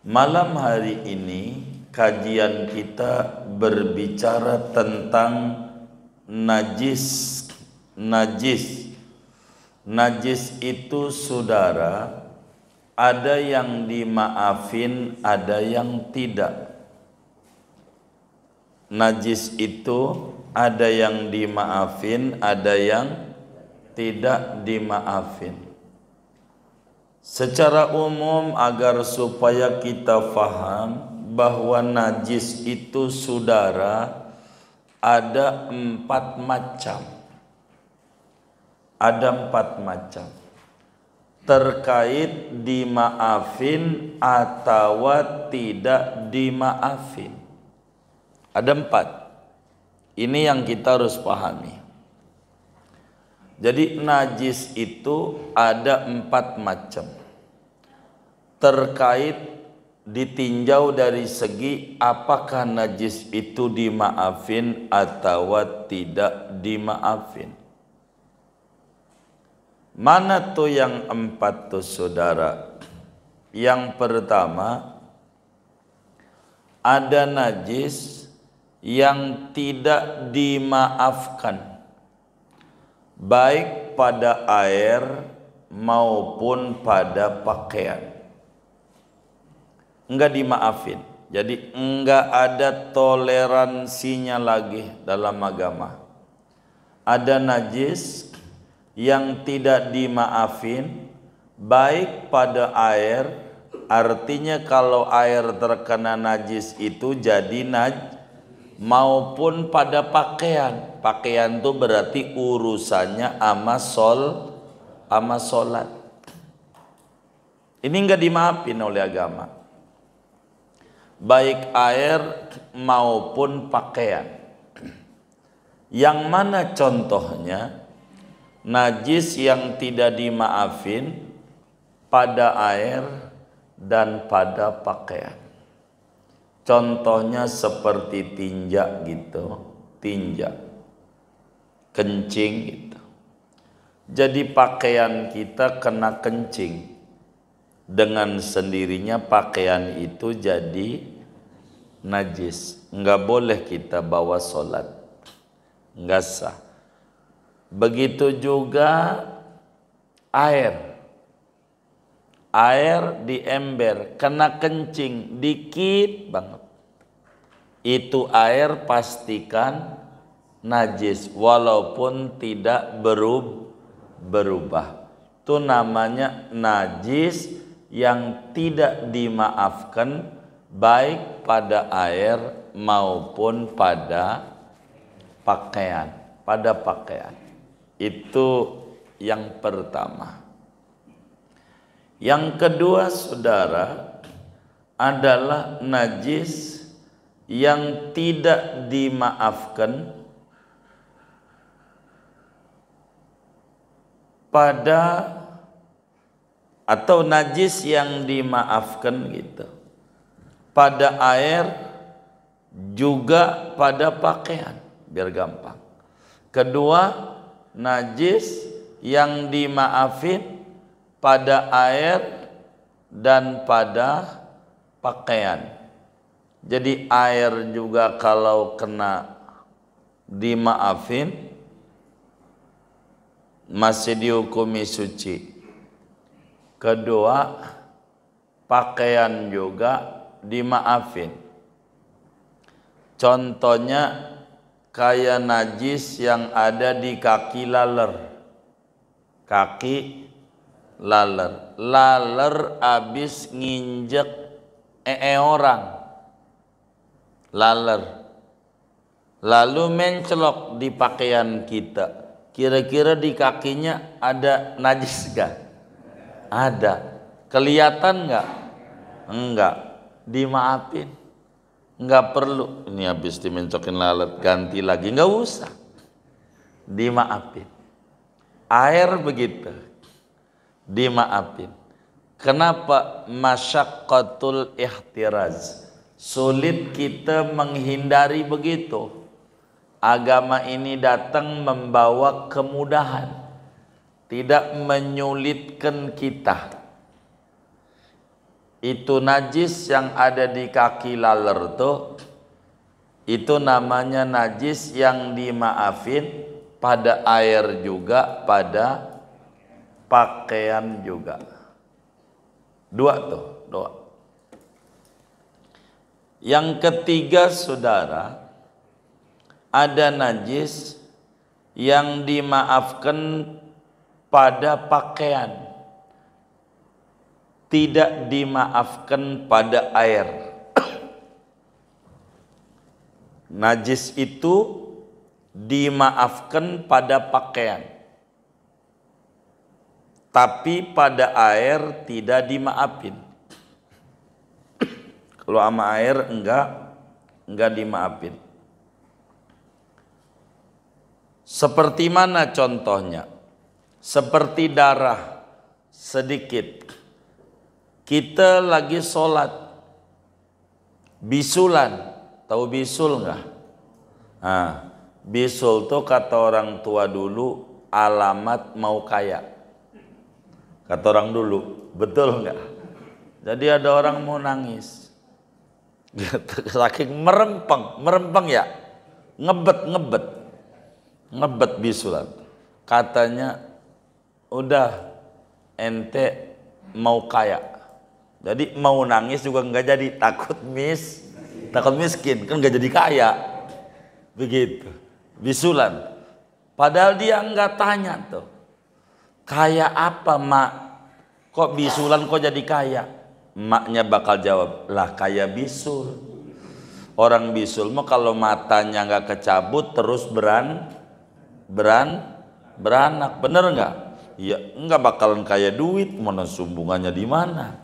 Malam hari ini kajian kita berbicara tentang najis. Najis itu saudara, ada yang dimaafin, ada yang tidak. Najis itu ada yang dimaafin, ada yang tidak dimaafin. Secara umum agar supaya kita faham bahwa najis itu saudara ada 4 macam. Ada 4 macam. Terkait dimaafin atau tidak dimaafin. Ada 4. Ini yang kita harus pahami. Jadi najis itu ada 4 macam. Terkait ditinjau dari segi apakah najis itu dimaafin atau tidak dimaafin. Mana tuh yang 4 tuh saudara? Yang pertama, ada najis yang tidak dimaafkan, baik pada air maupun pada pakaian. Enggak dimaafin. Jadi enggak ada toleransinya lagi dalam agama. Ada najis yang tidak dimaafin, baik pada air, artinya kalau air terkena najis itu jadi maupun pada pakaian. Pakaian itu berarti urusannya ama solat. Ini enggak dimaafin oleh agama, baik air maupun pakaian. Yang mana contohnya? Najis yang tidak dimaafin pada air dan pada pakaian. Contohnya seperti tinja gitu, kencing gitu. Jadi pakaian kita kena kencing, dengan sendirinya pakaian itu jadi najis. Enggak boleh kita bawa sholat, enggak sah. Begitu juga air di ember kena kencing dikit banget, itu air pastikan najis walaupun tidak berubah. Itu namanya najis yang tidak dimaafkan, baik pada air maupun pada pakaian. Itu yang pertama. Yang kedua saudara, adalah najis yang tidak dimaafkan atau najis yang dimaafkan gitu, pada air juga pada pakaian, biar gampang. Kedua, najis yang dimaafin pada air dan pada pakaian. Jadi air juga kalau kena dimaafin masih dihukumi suci. Kedua, pakaian juga dimaafin. Contohnya kayak najis yang ada di kaki laler. Laler abis nginjek orang. Lalu mencelok di pakaian kita. Kira-kira di kakinya ada najis gak? Ada. Kelihatan gak? Enggak. Dimaafin. Enggak perlu. Ini habis dimencokin lalat, ganti lagi. Enggak usah. Dimaafin. Air begitu. Dimaafin. Kenapa? Masyaqqatul ihtiraz. Sulit kita menghindari begitu. Agama ini datang membawa kemudahan, tidak menyulitkan kita. itu najis yang ada di kaki laler tuh, itu namanya najis yang dimaafin pada air juga, pada pakaian juga. Dua tuh, dua. Yang ketiga saudara, ada najis yang dimaafkan pada pakaian, tidak dimaafkan pada air. Najis itu dimaafkan pada pakaian, tapi pada air tidak dimaafin. Kalau sama air enggak dimaafin. Seperti mana contohnya? Seperti darah sedikit. Kita lagi sholat, bisulan, tahu bisul enggak? Nah, bisul tuh kata orang tua dulu alamat mau kaya. Kata orang dulu, betul enggak? Jadi ada orang mau nangis, saking merempeng ya, ngebet bisulan. Katanya udah ente mau kaya, jadi mau nangis juga nggak jadi, takut miskin kan nggak jadi kaya, begitu bisulan. Padahal dia nggak tanya tuh, kaya apa mak, kok bisulan kok jadi kaya? Maknya bakal jawab, lah kaya bisul. Orang bisul mah kalau matanya nggak kecabut terus beranak, bener nggak? Ya nggak bakalan kaya duit, mana sumbungannya di mana?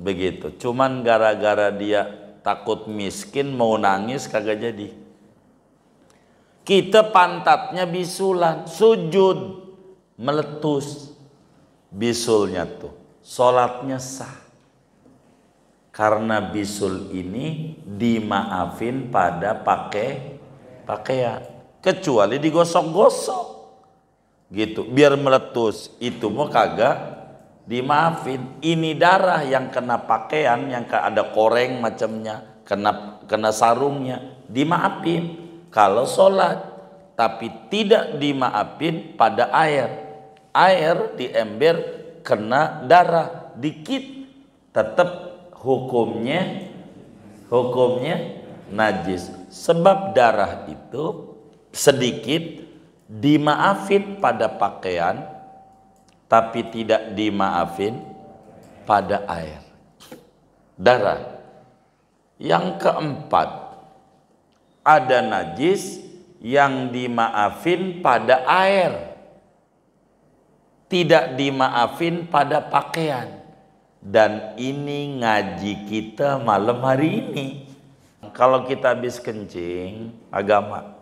Begitu. Cuman gara-gara dia takut miskin mau nangis kagak jadi. Kita pantatnya bisulan, sujud meletus bisulnya tuh, sholatnya sah. Karena bisul ini dimaafin pada pakaian, kecuali digosok-gosok gitu biar meletus, itu mau kagak dimaafin. Ini darah yang kena pakaian, yang ada koreng macamnya, kena sarungnya, dimaafin kalau sholat, tapi tidak dimaafin pada air di ember kena darah dikit, tetap hukumnya najis. Sebab darah itu sedikit dimaafin pada pakaian, tapi tidak dimaafin pada air. Darah. Yang keempat, ada najis yang dimaafin pada air, tidak dimaafin pada pakaian. Dan ini ngaji kita malam hari ini. Kalau kita habis kencing, agama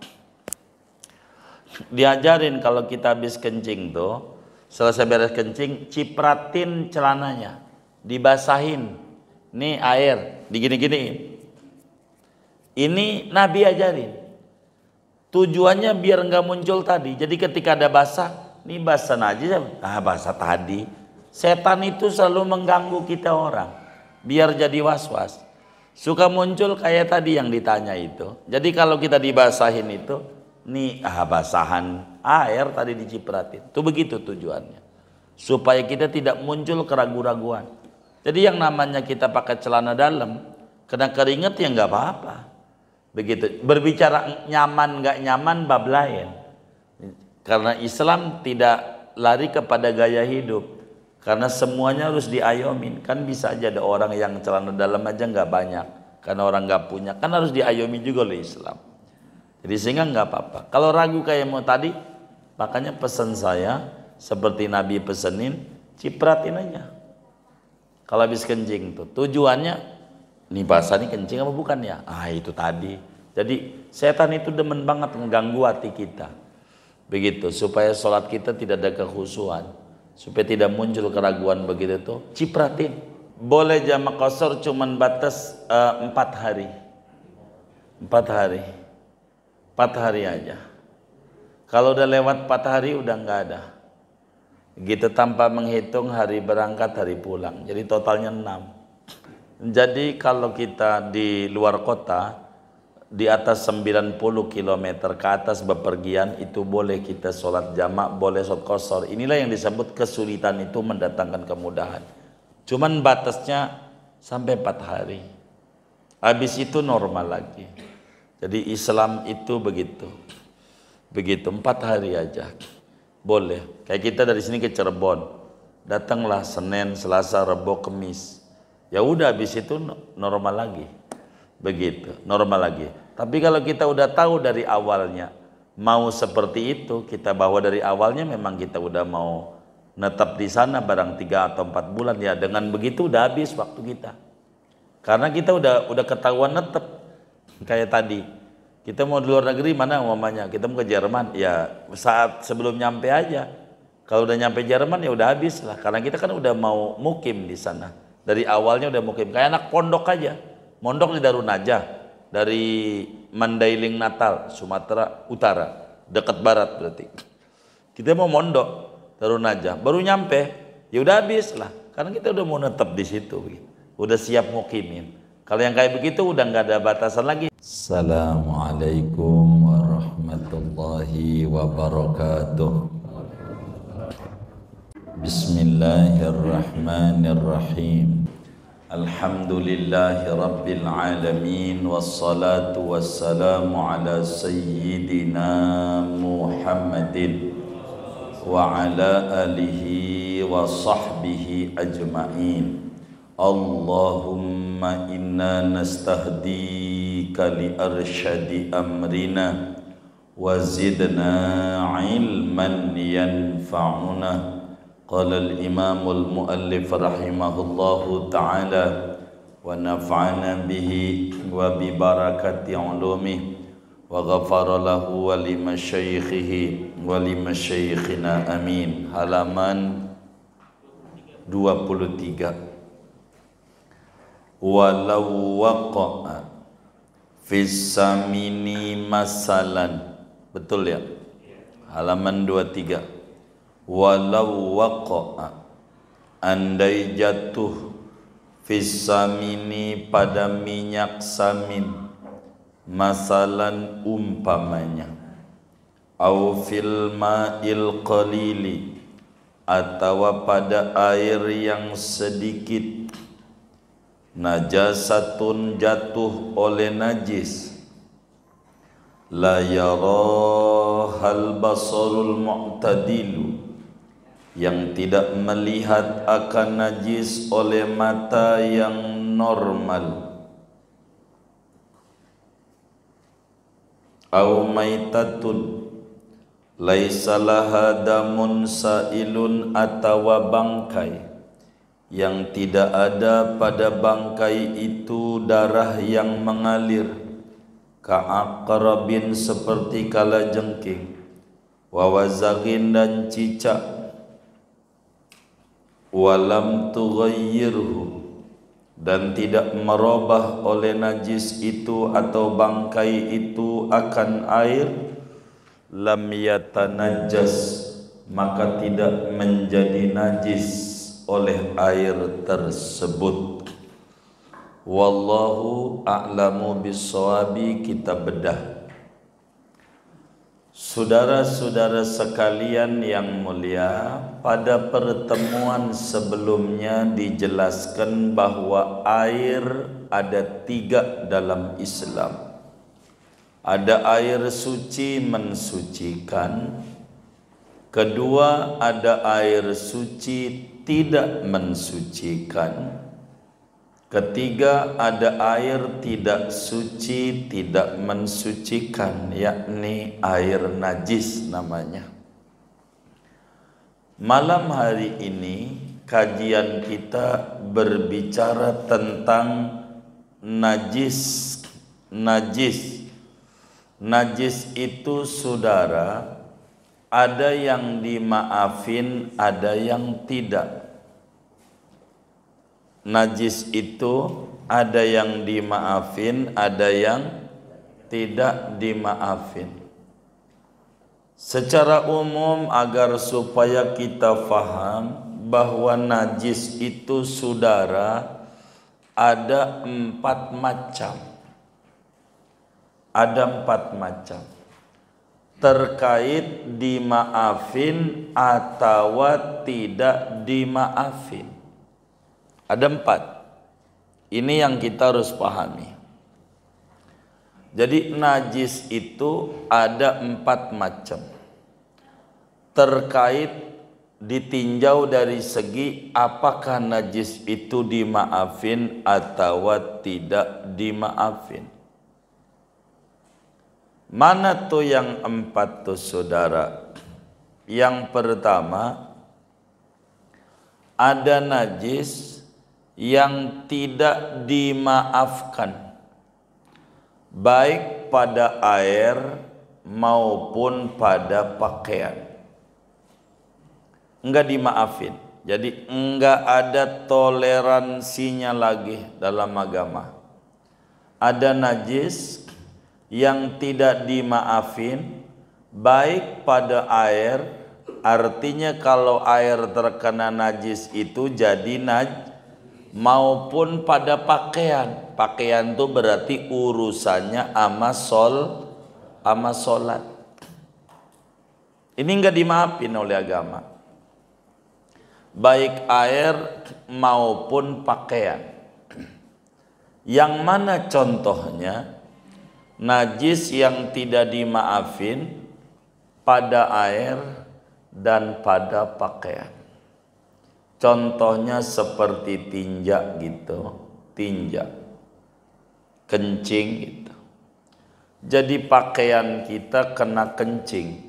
diajarin kalau kita habis kencing tuh, selesai beres kencing, cipratin celananya, dibasahin, nih air, digini-giniin. Ini Nabi ajarin. Tujuannya biar nggak muncul tadi. Jadi ketika ada basah, nih basah najis, basah tadi. Setan itu selalu mengganggu kita orang, biar jadi was-was. Suka muncul kayak tadi yang ditanya itu. Jadi kalau kita dibasahin itu, nih basahan air tadi dicipratin. Itu begitu tujuannya. Supaya kita tidak muncul keraguan-raguan. Jadi yang namanya kita pakai celana dalam, kena keringat ya nggak apa-apa. Begitu. Berbicara nyaman nggak nyaman bab lain. Karena Islam tidak lari kepada gaya hidup. Karena semuanya harus diayomin. Kan bisa aja ada orang yang celana dalam aja nggak banyak, karena orang nggak punya. Kan harus diayomi juga oleh Islam. Jadi sehingga nggak apa-apa. Kalau ragu kayak mau tadi, makanya pesan saya seperti Nabi pesenin, cipratin aja. Kalau habis kencing tuh, tujuannya nih basah nih kencing apa bukan ya? Itu tadi. Jadi setan itu demen banget mengganggu hati kita. Begitu supaya sholat kita tidak ada kekhusyuan. Supaya tidak muncul keraguan begitu tuh, cipratin. Boleh jamak qasar cuman batas 4 hari. 4 hari. 4 hari aja. Kalau udah lewat 4 hari udah nggak ada. Gitu tanpa menghitung hari berangkat, hari pulang. Jadi totalnya 6. Jadi kalau kita di luar kota, di atas 90 km ke atas bepergian, itu boleh kita sholat jamak, boleh sholat qasar. Inilah yang disebut kesulitan itu mendatangkan kemudahan. Cuman batasnya sampai 4 hari. Habis itu normal lagi. Jadi Islam itu begitu. Begitu 4 hari aja. Boleh. Kayak kita dari sini ke Cirebon. Datanglah Senin, Selasa, Rabu, Kamis. Ya udah habis itu normal lagi. Begitu, normal lagi. Tapi kalau kita udah tahu dari awalnya mau seperti itu, kita bawa dari awalnya memang kita udah mau netap di sana barang 3 atau 4 bulan, ya dengan begitu udah habis waktu kita. Karena kita udah ketahuan netep. Kayak tadi, kita mau di luar negeri mana umpamanya, kita mau ke Jerman, ya saat sebelum nyampe aja. Kalau udah nyampe Jerman ya udah habis lah, karena kita kan udah mau mukim di sana. Dari awalnya udah mukim, kayak anak pondok aja. Mondok di Darun Najah, dari Mandailing Natal, Sumatera Utara, dekat barat berarti. Kita mau mondok Darun Najah, baru nyampe, ya udah habis lah, karena kita udah mau netep di situ, udah siap mukimin. Kalau yang kayak begitu udah nggak ada batasan lagi. Assalamualaikum warahmatullahi wabarakatuh. Bismillahirrahmanirrahim. Alhamdulillahi rabbil alamin, wassalatu wassalamu ala sayyidina Muhammadin wa ala alihi wa sahbihi ajma'in. Allahumma inna nastahdika li arsyadi amrina wa zidna ilman yanfa'una. Qala al-imamul muallif rahimahullahu ta'ala wa nafa'ana bihi wa bi barakati ulumihi wa ghafara lahu wa li masyaikhihi wa li masyaikhina amin. Halaman 23. Walau waqa'a fis samini masalan. Betul ya? Halaman 23. Walau waqa'a, andai jatuh fis samini pada minyak samin, masalan umpamanya, au fil ma'il qalili, atau pada air yang sedikit, najasatun jatuh oleh najis, la yarahal basarul mu'tadilu, yang tidak melihat akan najis oleh mata yang normal, au maitatun laisa laha damun sailun, atawa bangkai yang tidak ada pada bangkai itu darah yang mengalir, ka'aqrabin seperti kalajengking, wa wazaghin dan cicak, walam tughayyirhu dan tidak merubah oleh najis itu atau bangkai itu akan air, lam yatanajjas maka tidak menjadi najis oleh air tersebut. Wallahu a'lamu bissawabi. Kita bedah. Saudara-saudara sekalian yang mulia, pada pertemuan sebelumnya dijelaskan bahwa air ada 3 dalam Islam. Ada air suci mensucikan, kedua ada air suci tidak mensucikan, ketiga ada air tidak suci tidak mensucikan, yakni air najis namanya. Malam hari ini kajian kita berbicara tentang najis. Najis itu saudara, ada yang dimaafin, ada yang tidak. Najis itu ada yang dimaafin, ada yang tidak dimaafin. Secara umum agar supaya kita faham bahwa najis itu saudara ada 4 macam. Ada 4 macam. Terkait dimaafin atau tidak dimaafin. Ada 4. Ini yang kita harus pahami. Jadi najis itu ada 4 macam. Terkait ditinjau dari segi apakah najis itu dimaafin atau tidak dimaafin. Mana tuh yang 4 tuh saudara? Yang pertama, ada najis yang tidak dimaafkan, baik pada air maupun pada pakaian. Enggak dimaafin. Jadi enggak ada toleransinya lagi dalam agama. Ada najis yang tidak dimaafin baik pada air, artinya kalau air terkena najis itu jadi maupun pada pakaian. Pakaian itu berarti urusannya ama solat. Ini enggak dimaafin oleh agama, baik air maupun pakaian. Yang mana contohnya? Najis yang tidak dimaafin pada air dan pada pakaian. Contohnya seperti tinja gitu, kencing gitu. Jadi pakaian kita kena kencing,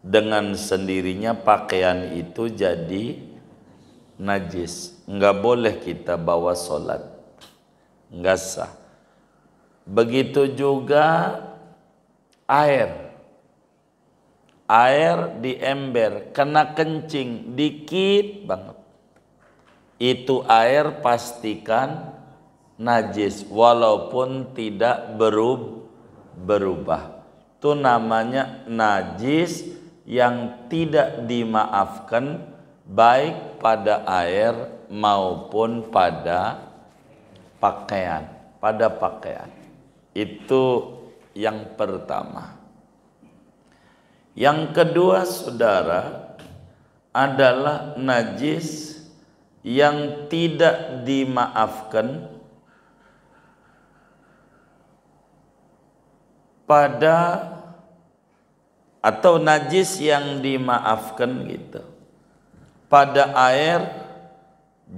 dengan sendirinya pakaian itu jadi najis. Enggak boleh kita bawa sholat, enggak sah. Begitu juga air di ember kena kencing dikit banget, itu air pastikan najis walaupun tidak berubah. Itu namanya najis yang tidak dimaafkan baik pada air maupun pada pakaian. Itu yang pertama. Yang kedua saudara, adalah najis yang tidak dimaafkan atau najis yang dimaafkan gitu pada air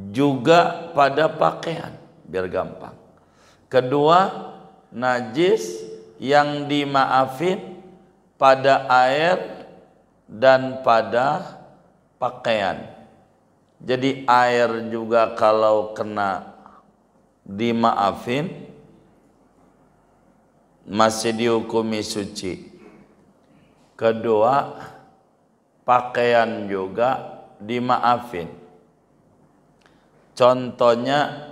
juga pada pakaian, biar gampang. Kedua, najis yang dimaafin pada air dan pada pakaian. Jadi air juga kalau kena dimaafin masih dihukumi suci. Kedua, pakaian juga dimaafin. Contohnya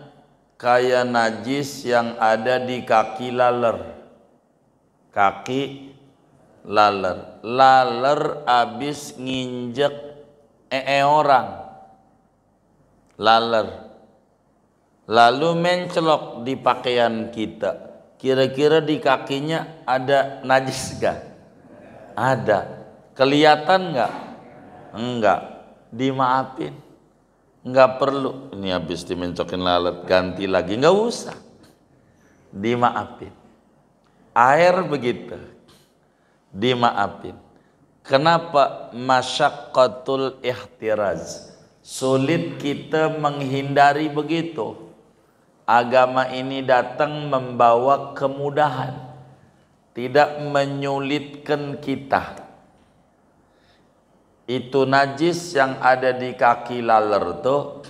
kayak najis yang ada di kaki laler. Laler abis nginjek orang. Lalu mencelok di pakaian kita. Kira-kira di kakinya ada najis gak? Ada. Kelihatan gak? Enggak. Dimaafin. Enggak perlu ini habis dimencokin lalat ganti lagi, enggak usah, dimaafin. Air begitu, dimaafin. Kenapa? Masyaqqatul ihtiraz, sulit kita menghindari begitu. Agama ini datang membawa kemudahan, tidak menyulitkan kita. Itu najis yang ada di kaki laler tuh,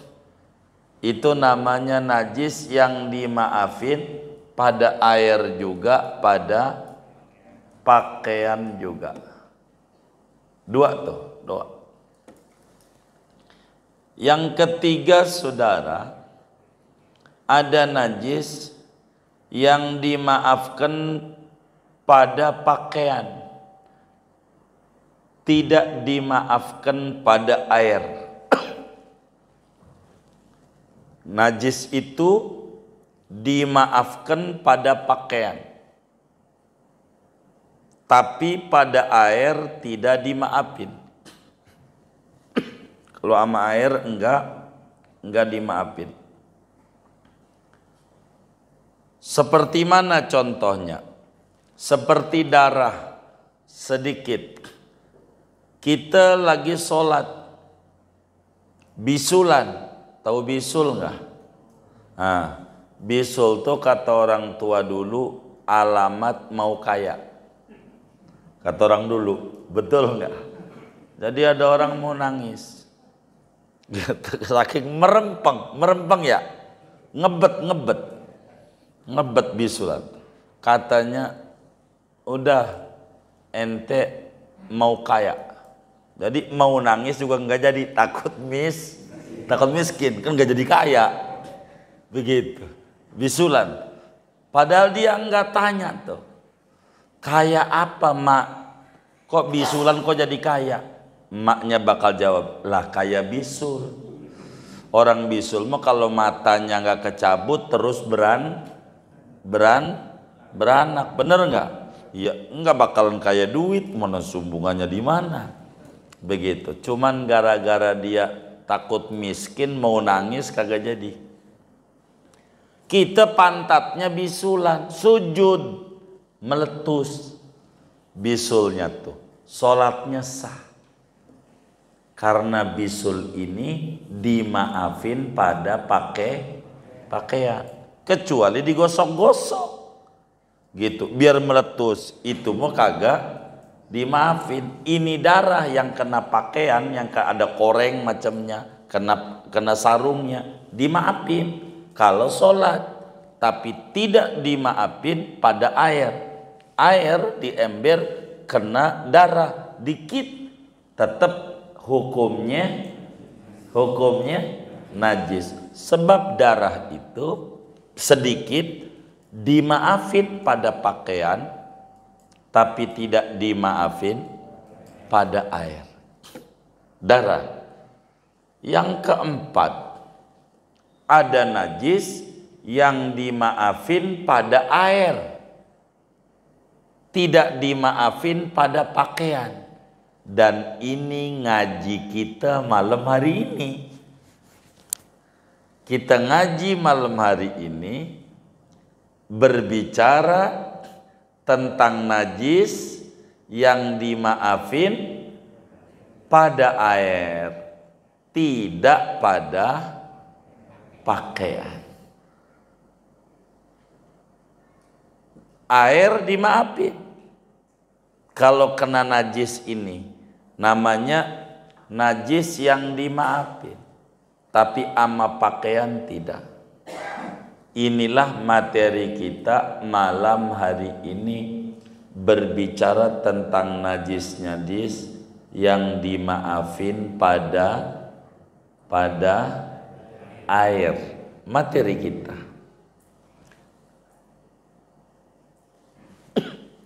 itu namanya najis yang dimaafin pada air juga, pada pakaian juga. Dua. Yang ketiga saudara, ada najis yang dimaafkan pada pakaian, tidak dimaafkan pada air. Najis itu dimaafkan pada pakaian, tapi pada air tidak dimaafin. Kalau sama air enggak dimaafin. Seperti mana contohnya? Seperti darah sedikit. Kita lagi sholat, bisulan, tahu bisul enggak? Nah, bisul tuh kata orang tua dulu alamat mau kaya. Kata orang dulu, betul enggak? Jadi ada orang mau nangis, saking merempeng ya, ngebet bisulan. Katanya, udah ente mau kaya. Jadi mau nangis juga enggak jadi, takut miskin, kan enggak jadi kaya. Begitu, bisulan. Padahal dia enggak tanya tuh, kaya apa mak? Kok bisulan kok jadi kaya? Maknya bakal jawab, lah kaya bisul. Orang bisul mah kalau matanya enggak kecabut terus beranak, bener enggak? Ya enggak bakalan kaya duit, mana sumbungannya di mana? Begitu. Cuman gara-gara dia takut miskin mau nangis kagak jadi. Kita pantatnya bisulan, sujud meletus bisulnya tuh, sholatnya sah. Karena bisul ini dimaafin pada pakaian, kecuali digosok-gosok gitu biar meletus, itu mau kagak dimaafin. Ini darah yang kena pakaian, yang ada koreng macamnya, kena sarungnya, dimaafin kalau sholat. Tapi tidak dimaafin pada air di ember kena darah dikit, tetap hukumnya najis. Sebab darah itu sedikit dimaafin pada pakaian, tapi tidak dimaafin pada air. Darah. Yang keempat, ada najis yang dimaafin pada air, tidak dimaafin pada pakaian. Dan ini ngaji kita malam hari ini. Kita ngaji malam hari ini berbicara tentang najis yang dimaafin pada air, tidak pada pakaian. Air dimaafin. Kalau kena najis ini namanya najis yang dimaafin, tapi ama pakaian tidak. Inilah materi kita malam hari ini, berbicara tentang najis yang dimaafin pada air. Materi kita,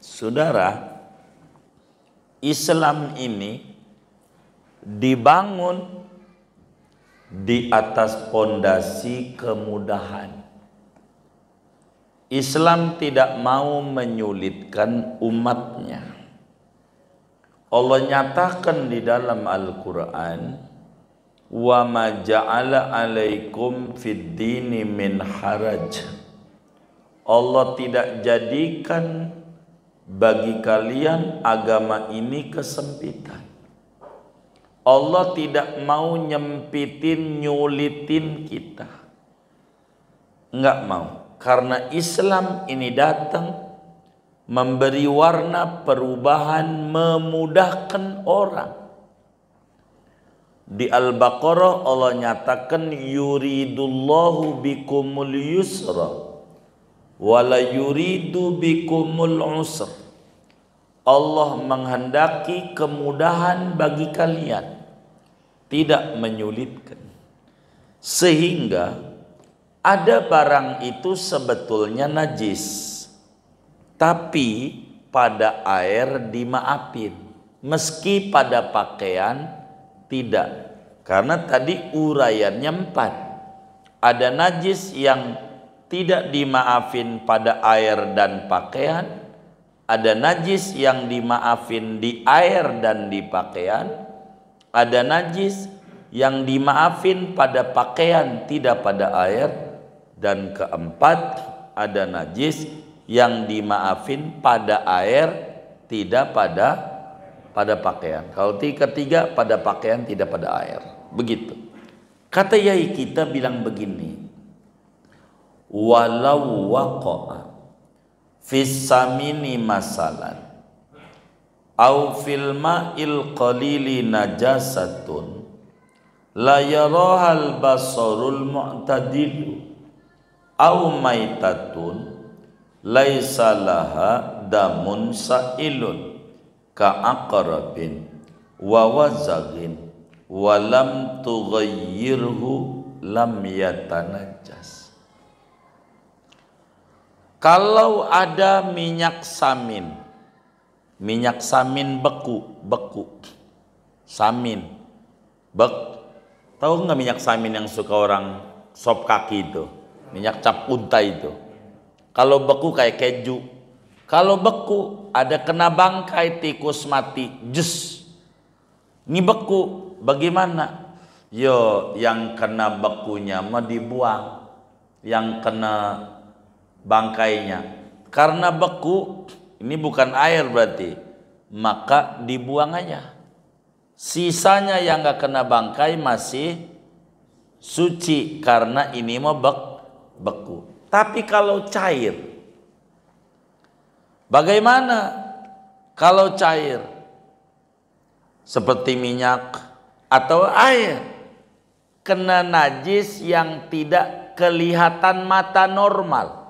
saudara, Islam ini dibangun di atas pondasi kemudahan. Islam tidak mau menyulitkan umatnya. Allah nyatakan di dalam Al-Quran, wa ma ja'ala alaikum fid dini min haraj. Allah tidak jadikan bagi kalian agama ini kesempitan. Allah tidak mau nyempitin, nyulitin kita. Enggak mau. Karena Islam ini datang memberi warna perubahan, memudahkan orang. Di Al-Baqarah Allah nyatakan, yuridullahu bikumul yusra wala yuridu bikumul usra. Allah menghendaki kemudahan bagi kalian, tidak menyulitkan. Sehingga ada barang itu sebetulnya najis, tapi pada air dimaafin, meski pada pakaian tidak. Karena tadi uraiannya 4. Ada najis yang tidak dimaafin pada air dan pakaian, ada najis yang dimaafin di air dan di pakaian, ada najis yang dimaafin pada pakaian tidak pada air, dan keempat ada najis yang dimaafin pada air tidak pada pakaian. Kalau ketiga pada pakaian tidak pada air. Begitu. Kata yai kita bilang begini, walau waqa'a fis samini masalan au fil ma'il qalili najasatun la yarahal basarul mu'tadilu au maitatun laisa laha damun sa'ilun ka'aqrabin wa wazagin walam tughayyirhu lam yatanajjas. Kalau ada minyak samin beku, samin, tahu nggak minyak samin yang suka orang sop kaki itu, minyak cap unta itu. Kalau beku kayak keju, kalau beku ada kena bangkai tikus mati, jus. Ini beku, bagaimana? Yo, yang kena bekunya mah dibuang, yang kena bangkainya. Karena beku, ini bukan air berarti, maka dibuang aja. Sisanya yang gak kena bangkai masih suci, karena ini mah beku. Tapi kalau cair, bagaimana? Kalau cair seperti minyak atau air, kena najis yang tidak kelihatan mata normal.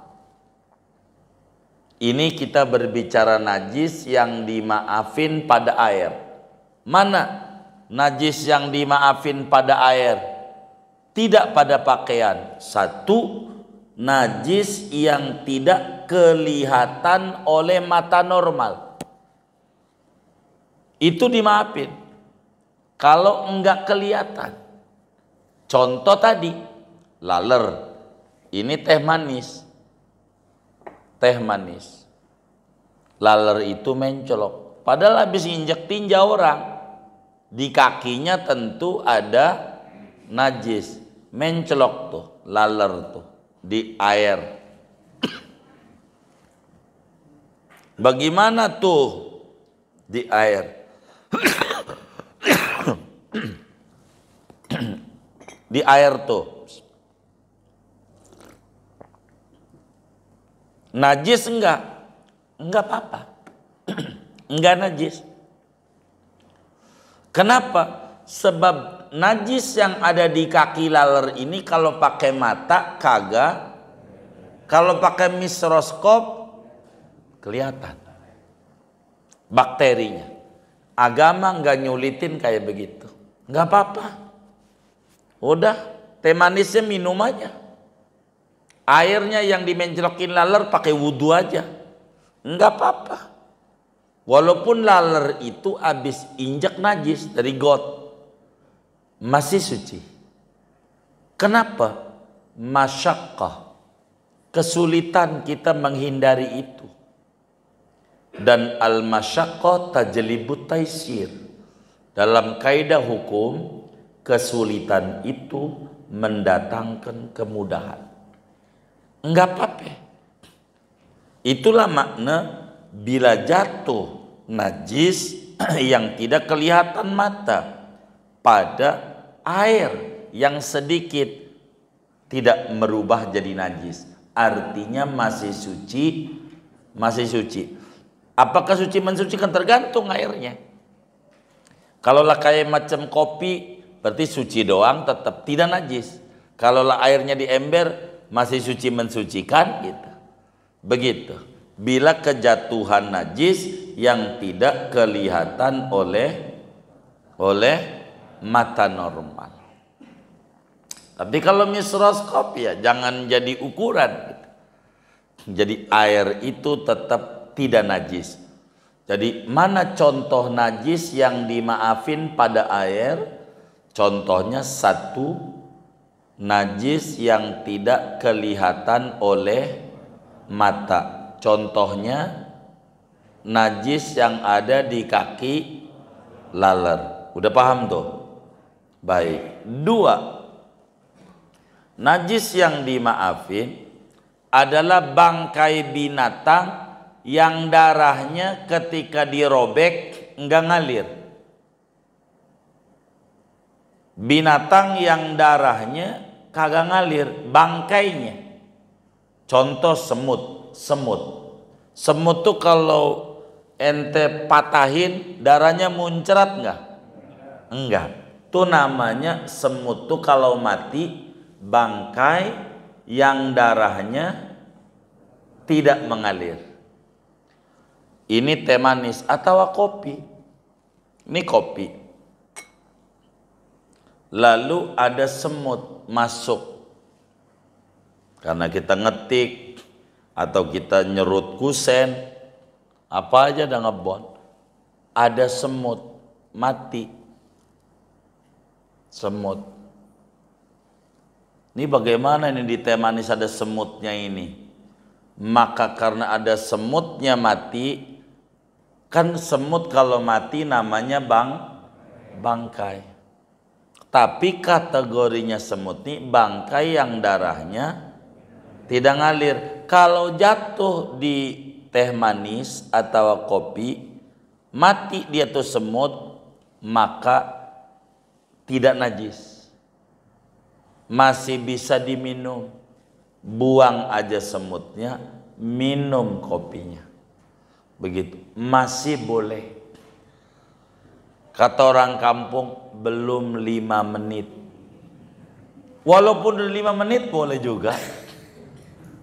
Ini kita berbicara najis yang dimaafin pada air. Mana najis yang dimaafin pada air? Tidak pada pakaian. Satu, najis yang tidak kelihatan oleh mata normal. Itu dimaafin. Kalau enggak kelihatan, contoh tadi laler, ini teh manis, laler itu mencolok, padahal habis injek tinja orang, di kakinya tentu ada najis, mencolok tuh laler tuh di air. Bagaimana tuh di air? Di air tuh najis enggak apa-apa. Enggak najis. Kenapa? Sebab najis yang ada di kaki laler ini kalau pakai mata kagak, kalau pakai mikroskop kelihatan bakterinya. Agama nggak nyulitin kayak begitu, nggak apa-apa. Udah, teh manisnya minum aja. Airnya yang dimencelokin laler pakai wudhu aja, nggak apa-apa. Walaupun laler itu habis injak najis dari got, masih suci. Kenapa? Masyaqqah, kesulitan kita menghindari itu. Dan al-masyaqqah tajlibut taisir. Dalam kaidah hukum, kesulitan itu mendatangkan kemudahan. Enggak apa-apa. Itulah makna bila jatuh najis yang tidak kelihatan mata pada air yang sedikit, tidak merubah jadi najis. Artinya masih suci, masih suci. Apakah suci mensucikan? Tergantung airnya. Kalau lah kayak macam kopi, berarti suci doang, tetap tidak najis. Kalau lah airnya di ember, masih suci mensucikan gitu. Begitu. Bila kejatuhan najis yang tidak kelihatan oleh mata normal. Tapi kalau mikroskop ya jangan jadi ukuran gitu. Jadi air itu tetap tidak najis. Jadi mana contoh najis yang dimaafin pada air? Contohnya satu, najis yang tidak kelihatan oleh mata. Contohnya najis yang ada di kaki laler. Udah paham tuh? Baik. 2, najis yang dimaafin adalah bangkai binatang yang darahnya ketika dirobek enggak ngalir. Binatang yang darahnya kagak ngalir, bangkainya. Contoh semut. Semut tuh kalau ente patahin darahnya muncrat enggak? Enggak. Itu namanya semut tuh kalau mati bangkai yang darahnya tidak mengalir. Ini teh manis atau kopi. Ini kopi. Lalu ada semut masuk karena kita ngetik atau kita nyerut kusen, apa aja ada ngebon, ada semut mati. Semut ini bagaimana ini di teh manis ada semutnya ini? Maka karena ada semutnya mati, kan semut kalau mati namanya bangkai. Tapi kategorinya semut nih bangkai yang darahnya tidak ngalir. Kalau jatuh di teh manis atau kopi, mati dia tuh semut, maka tidak najis. Masih bisa diminum. Buang aja semutnya, minum kopinya. Begitu, masih boleh. Kata orang kampung, belum 5 menit. Walaupun 5 menit boleh juga.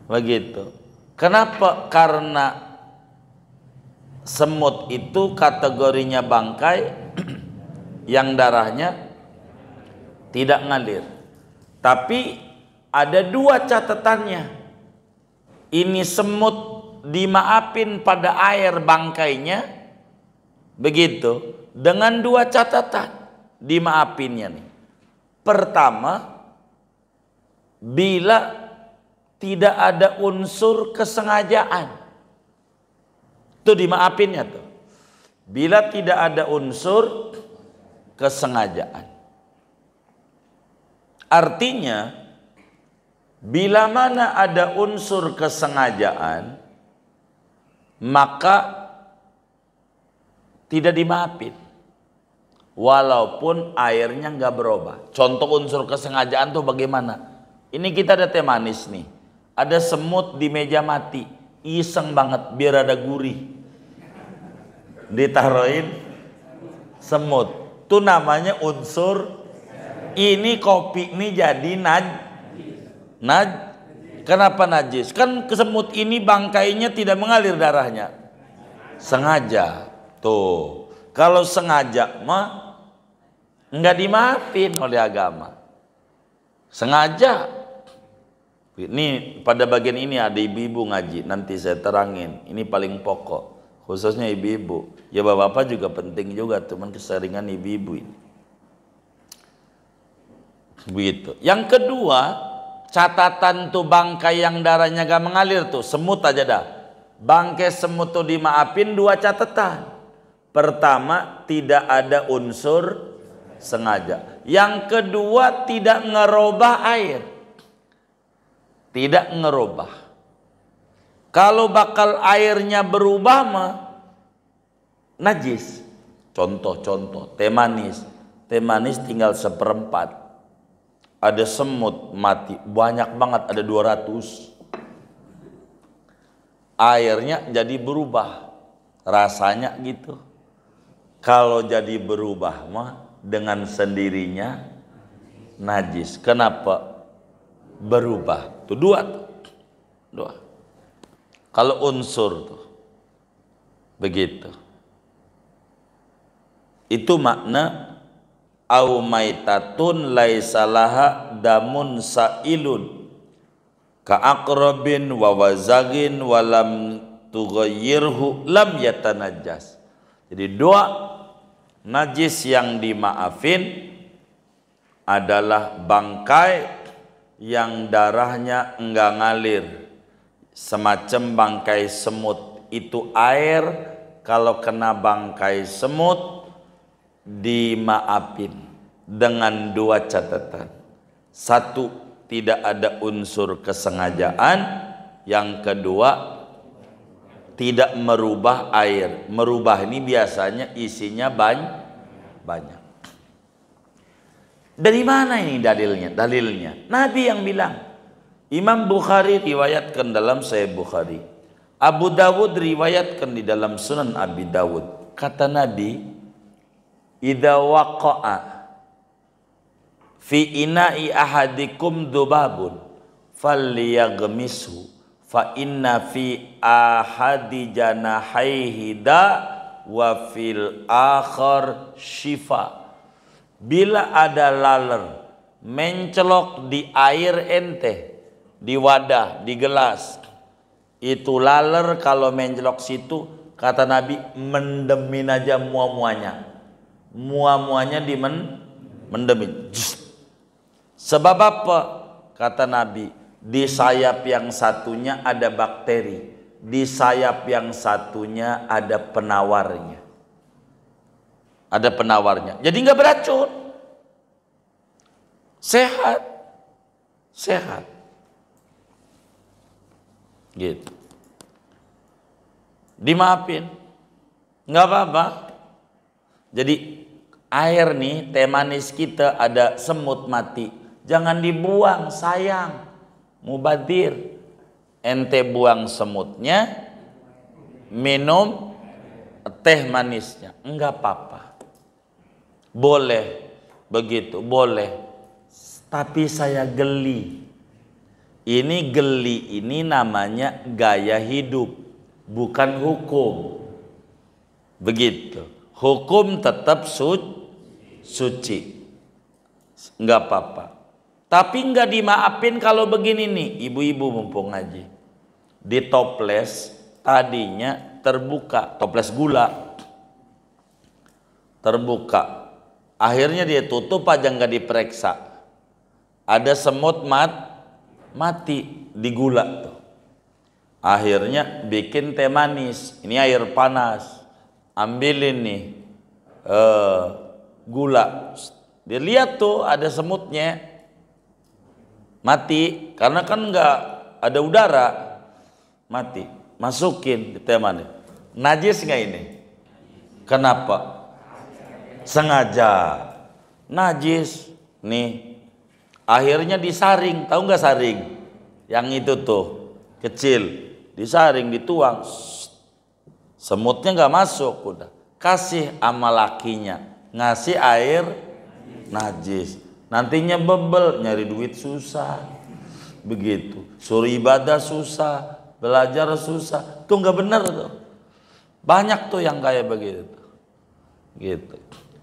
Begitu. Kenapa? Karena semut itu kategorinya bangkai yang darahnya tidak ngalir. Tapi ada 2 catatannya. Ini semut dimaafin pada air bangkainya. Begitu. Dengan 2 catatan dimaafinnya nih. Pertama, bila tidak ada unsur kesengajaan. Itu dimaafinnya tuh. Bila tidak ada unsur kesengajaan. Artinya, bila mana ada unsur kesengajaan, maka tidak dimaafin. Walaupun airnya nggak berubah. Contoh unsur kesengajaan tuh bagaimana? Ini kita ada teh manis nih. Ada semut di meja mati. Iseng banget biar ada gurih. Ditaruhin semut. Itu namanya unsur. Ini kopi ini jadi kenapa najis? Kan semut ini bangkainya tidak mengalir darahnya. Sengaja. Tuh. Kalau sengaja mah enggak dimaafin oleh agama. Sengaja. Ini pada bagian ini ada ibu-ibu ngaji, nanti saya terangin. Ini paling pokok, khususnya ibu-ibu. Ya bapak-bapak juga penting juga, teman keseringan ibu-ibu ini. Begitu. Yang kedua, catatan tuh bangkai yang darahnya gak mengalir tuh, semut aja dah. Bangkai semut tuh dimaafin 2 catatan. Pertama, tidak ada unsur sengaja. Yang kedua, tidak ngerubah air. Tidak ngerubah. Kalau bakal airnya berubah mah najis. Contoh teh manis. Teh manis tinggal 1/4. Ada semut mati, banyak banget, ada 200. Airnya jadi berubah. Rasanya gitu. Kalau jadi berubah mah dengan sendirinya najis. Kenapa? Berubah. Tuh 2. Kalau unsur tuh begitu. Itu makna au maitatun laisalaha damun sailun ka aqrabin wa wazagin walam tughayyirhu lam yatanajjas. Jadi 2 najis yang dimaafin adalah bangkai yang darahnya enggak ngalir, semacam bangkai semut. Itu air kalau kena bangkai semut dimaafin dengan dua catatan. Satu, tidak ada unsur kesengajaan. Yang kedua, tidak merubah air. Merubah ini biasanya isinya banyak. Dari mana ini dalilnya? Dalilnya Nabi yang bilang. Imam Bukhari riwayatkan dalam Sahih Bukhari, Abu Dawud riwayatkan di dalam Sunan Abi Dawud. Kata Nabi, idza waqa'a fi ina'i ahadikum dzubabun falyaghmishu fa inna fi ahadi janahaihi da wa fil akhar shifa. Bila ada laler mencelok di air ente, di wadah, di gelas, itu laler kalau mencelok situ, kata Nabi, mendemin aja muamuanya. Muamuanya mendemin. Sebab apa? Kata Nabi, di sayap yang satunya ada bakteri, di sayap yang satunya ada penawarnya. Ada penawarnya. Jadi nggak beracun. Sehat. Gitu. Dimaafin. Nggak apa-apa. Jadi air nih, teh manis kita ada semut mati. Jangan dibuang, sayang. Mubadir. Ente buang semutnya, minum teh manisnya. Enggak apa-apa. Boleh begitu, boleh. Tapi saya geli. Ini geli, ini namanya gaya hidup, bukan hukum. Begitu. Hukum tetap suci. Enggak apa-apa. Tapi enggak dimaafin kalau begini nih, ibu-ibu mumpung ngaji. Di toples tadinya terbuka, toples gula. Terbuka. Akhirnya dia tutup aja nggak diperiksa. Ada semut mati di gula tuh. Akhirnya bikin teh manis. Ini air panas. Ambilin nih gula. Dia lihat tuh ada semutnya. Mati karena kan nggak ada udara. Mati. Masukin di teh manis. Najis nggak ini? Kenapa? Sengaja najis nih. Akhirnya disaring, tahu nggak saring? Yang itu tuh kecil, disaring, dituang, semutnya nggak masuk, udah kasih sama lakinya, ngasih air najis. Nantinya bebel, nyari duit susah, begitu. Suruh ibadah susah, belajar susah, tuh nggak bener tuh. Banyak tuh yang kayak begitu, gitu.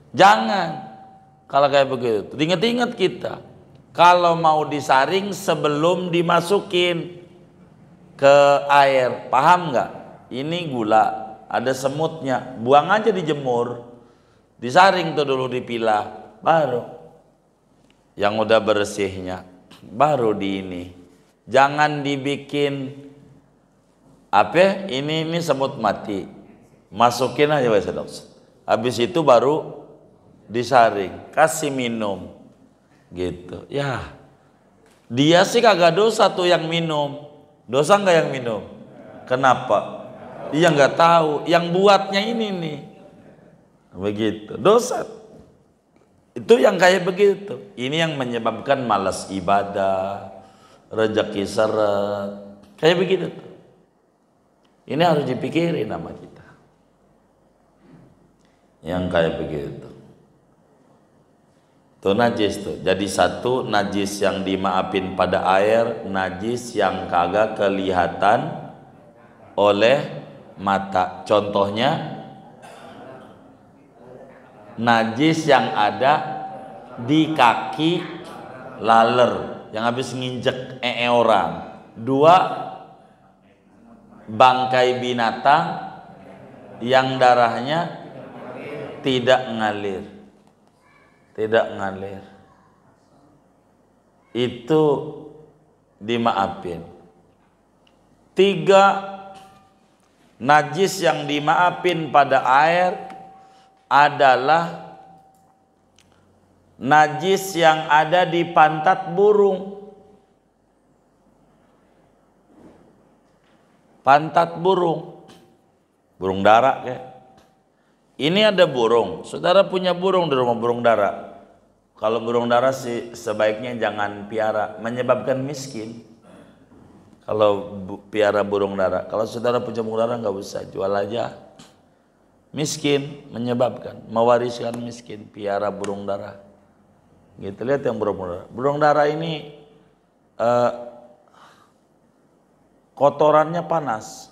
Jangan kalau kayak begitu. Ingat-ingat kita kalau mau disaring sebelum dimasukin ke air, paham nggak? Ini gula, ada semutnya, buang aja dijemur, disaring tuh dulu, dipilah, baru yang udah bersihnya baru di ini. Jangan dibikin apa? Ini semut mati, masukin aja Pak Dok. Habis itu baru disaring, kasih minum, gitu. Ya, dia sih kagak dosa tuh yang minum. Dosa nggak yang minum? Kenapa? Dia nggak tahu. Yang buatnya ini nih, begitu. Dosa. Itu yang kayak begitu. Ini yang menyebabkan malas ibadah, rezeki seret, kayak begitu. Ini harus dipikirin sama kita. Yang kayak begitu. Tuh najis tuh. Jadi satu, najis yang dimaafin pada air, najis yang kagak kelihatan oleh mata. Contohnya najis yang ada di kaki laler, yang habis nginjek orang. Dua, bangkai binatang yang darahnya tidak ngalir. Itu dimaafin. 3 najis yang dimaafin pada air adalah najis yang ada di pantat burung. Pantat burung, burung dara kayak. Ini ada burung, saudara punya burung di rumah, burung dara. Kalau burung dara sih sebaiknya jangan piara, menyebabkan miskin. Kalau piara burung dara, kalau saudara punya burung dara nggak usah, jual aja. Miskin, menyebabkan, mewariskan miskin, piara burung dara. Gitu, lihat yang burung dara. Burung dara ini kotorannya panas.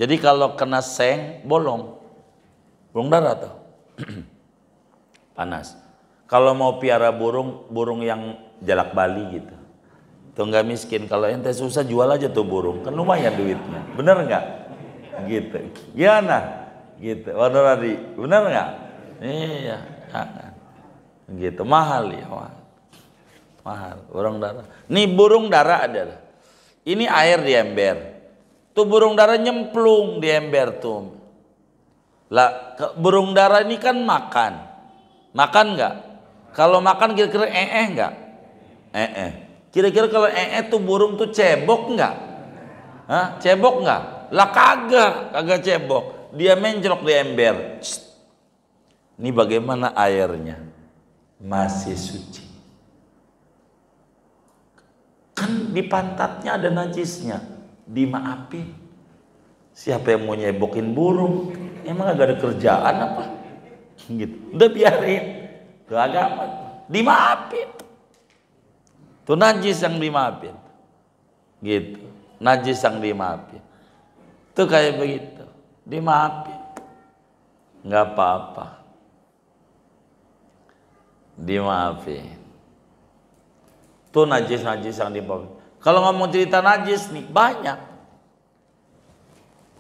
Jadi kalau kena seng, bolong. Burung dara tuh. Panas. Kalau mau piara burung, burung yang jalak Bali gitu. Tuh nggak miskin. Kalau ente susah, jual aja tuh burung. Kan lumayan duitnya. Bener nggak? Gitu. Gimana? Gitu. Waduh Radi, bener nggak? Iya. Gitu. Mahal ya, mahal. Burung dara. Nih burung dara adalah. Ini air di ember. Tuh burung dara nyemplung di ember tuh. Lah, burung dara ini kan makan. Makan nggak? Kalau makan kira-kira nggak? Kira-kira kalau tuh burung tuh cebok nggak? Hah? Cebok nggak? Lah kagak cebok. Dia mencelok di ember. Ini bagaimana airnya? Masih suci. Kan di pantatnya ada najisnya, dimaafin. Siapa yang mau nyebokin burung? Emang gak ada kerjaan apa? Gitu. Udah biarin. Tuh agama, dimaafin. Tuh najis yang dimaafin. Gitu. Najis yang dimaafin. Tuh kayak begitu. Dimaafin. Nggak apa-apa. Dimaafin. Tuh najis-najis yang dimaafin. Kalau ngomong cerita najis nih banyak.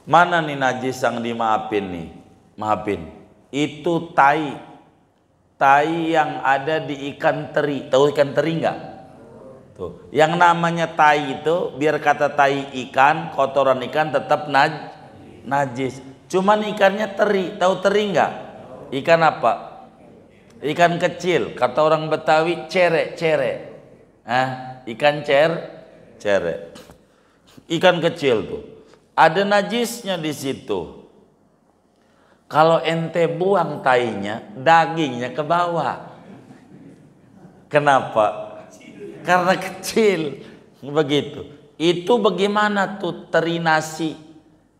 Mana nih najis yang dimaafin nih? Maafin. Itu tai. Tai yang ada di ikan teri. Tahu ikan teri nggak? Tuh. Yang namanya tai itu biar kata tai ikan, kotoran ikan tetap najis. Cuman ikannya teri. Tahu teri nggak? Ikan apa? Ikan kecil. Kata orang Betawi cere. Ikan cere. Ikan kecil tuh. Ada najisnya di situ. Kalau ente buang tainya, dagingnya ke bawah. Kenapa? Karena kecil. Begitu. Itu bagaimana tuh teri nasi?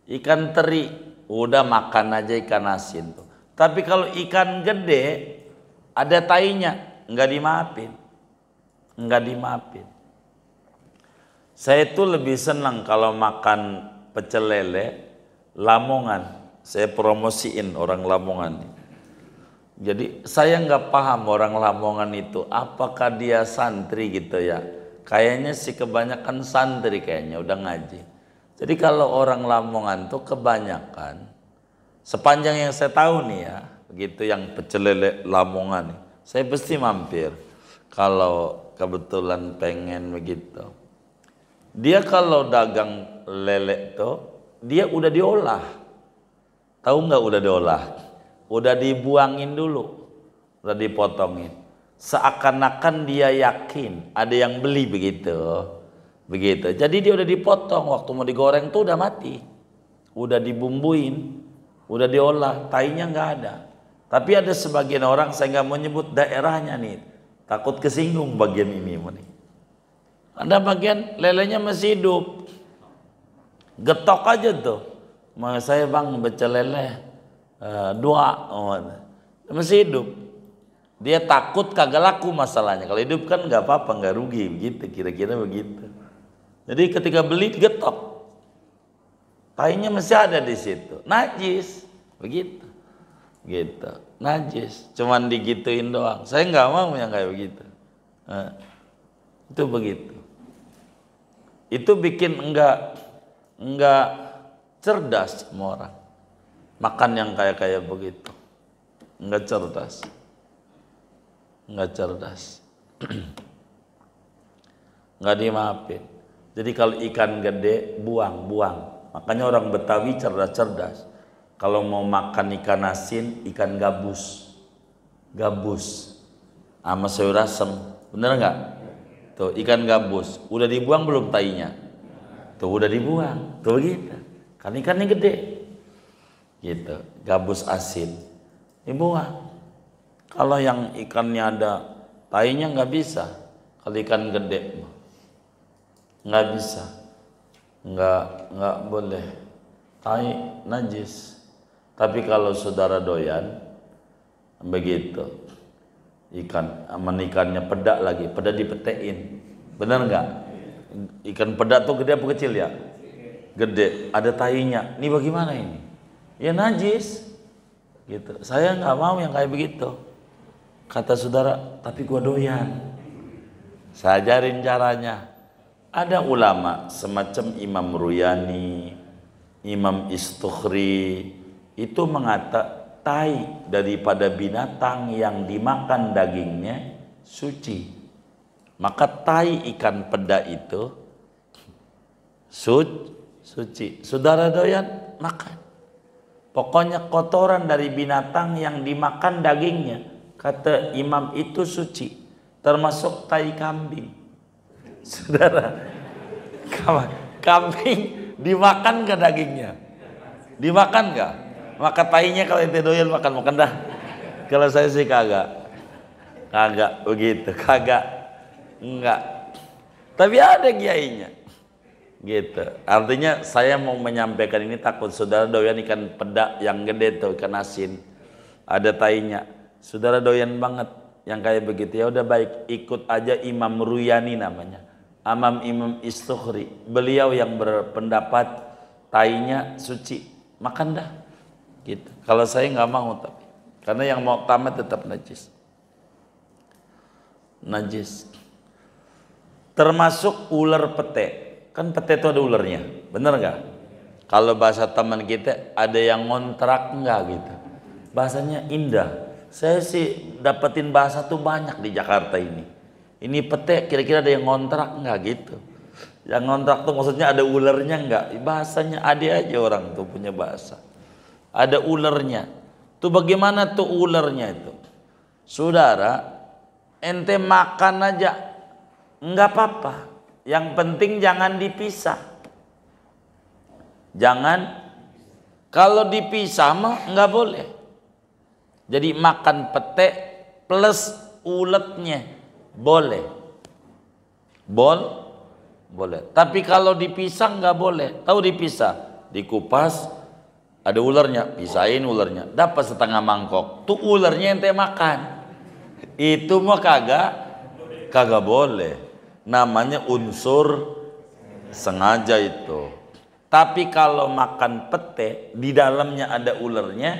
Ikan teri, udah makan aja ikan asin tuh. Tapi kalau ikan gede, ada tainya, nggak dimaafin. Nggak dimaafin. Saya itu lebih senang kalau makan pecel lele Lamongan. Saya promosiin orang Lamongan. Jadi saya nggak paham orang Lamongan itu apakah dia santri gitu ya. Kayaknya sih kebanyakan santri kayaknya udah ngaji. Jadi kalau orang Lamongan tuh kebanyakan sepanjang yang saya tahu nih ya, begitu yang pecel lele Lamongan nih, saya pasti mampir kalau kebetulan pengen begitu. Dia kalau dagang lele tuh, dia udah diolah. Tahu nggak udah diolah? Udah dibuangin dulu, udah dipotongin. Seakan-akan dia yakin ada yang beli begitu. Begitu. Jadi dia udah dipotong, waktu mau digoreng tuh udah mati. Udah dibumbuin, udah diolah, tainya nggak ada. Tapi ada sebagian orang, saya nggak mau nyebut daerahnya nih. Takut kesinggung bagian ini. Ada bagian lelenya masih hidup. Getok aja tuh. Mas saya bang baca lele 2 masih hidup. Dia takut kagak laku masalahnya. Kalau hidup kan nggak apa-apa, nggak rugi begitu, kira-kira begitu. Jadi ketika beli getok. Tainya masih ada di situ. Najis. Begitu. Gitu. Najis, cuman digituin doang. Saya nggak mau yang kayak begitu. Itu begitu. Itu bikin enggak cerdas semua orang. Makan yang kayak begitu. Enggak cerdas. Enggak cerdas. nggak dimaafin. Jadi kalau ikan gede buang. Makanya orang Betawi cerdas. Kalau mau makan ikan asin, ikan gabus sama sayur asem, bener nggak? Tuh ikan gabus, udah dibuang belum tainya? Tuh udah dibuang, tuh gitu. Kan ikannya gede, gitu. Gabus asin, dibuang. Kalau yang ikannya ada tainya nggak bisa. Kalau ikan gede nggak bisa, nggak boleh. Tai najis. Tapi kalau saudara doyan begitu, ikannya pedak lagi, pedak dipetein, benar nggak? Ikan pedak tuh gede apa kecil ya? Gede, ada tainya. Ini bagaimana ini? Ya najis, gitu. Saya nggak mau yang kayak begitu. Kata saudara, tapi gua doyan. Saya ajarin caranya. Ada ulama semacam Imam Ruyani, Imam Istukhri, itu mengata tai daripada binatang yang dimakan dagingnya suci. Maka tai ikan peda itu suci. Saudara doyan makan. Pokoknya kotoran dari binatang yang dimakan dagingnya, kata imam itu suci. Termasuk tai kambing. Saudara, kambing dimakan ke dagingnya? Dimakan gak? Maka tainya kalau ente doyan makan dah. Kalau saya sih kagak begitu, enggak. Tapi ada kiainya, gitu. Artinya saya mau menyampaikan ini takut saudara doyan ikan pedak yang gede tuh, ikan asin, ada tainya. Saudara doyan banget yang kayak begitu, ya udah baik, ikut aja Imam Ruyani namanya, Imam Istukhri. Beliau yang berpendapat tainya suci, makan dah. Gitu. Kalau saya nggak mau, tapi karena yang mau tamat tetap najis. Termasuk ular pete. Kan pete itu ada ularnya, bener nggak? Kalau bahasa teman kita ada yang ngontrak nggak gitu. Bahasanya indah. Saya sih dapetin bahasa tuh banyak di Jakarta ini. Ini pete, kira-kira ada yang ngontrak nggak gitu? Yang ngontrak tuh maksudnya ada ularnya nggak? Bahasanya ada aja orang tuh punya bahasa. Ada ulernya. Tuh bagaimana tuh ulernya itu? Saudara, ente makan aja enggak apa-apa. Yang penting jangan dipisah. Jangan, kalau dipisah mah enggak boleh. Jadi makan pete plus uletnya boleh. Boleh. Tapi kalau dipisah enggak boleh. Tahu dipisah? Dikupas, ada ularnya, pisahin ularnya, dapat setengah mangkok. Tuh ularnya ente makan. Itu mah kagak boleh. Namanya unsur sengaja itu. Tapi kalau makan pete di dalamnya ada ularnya,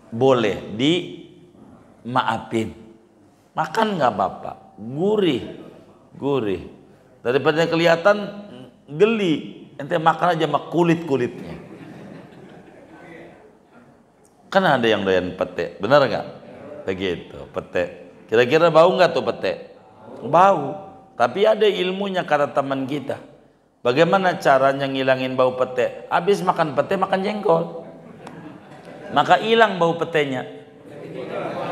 boleh dimaafin. Makan nggak apa-apa, gurih. Daripada kelihatan geli, ente makan aja sama kulit-kulitnya. Kan ada yang doyan pete, benar nggak? Begitu, pete. Kira-kira bau nggak tuh pete? Bau. Tapi ada ilmunya kata teman kita. Bagaimana caranya ngilangin bau pete? Habis makan pete makan jengkol, maka hilang bau petenya.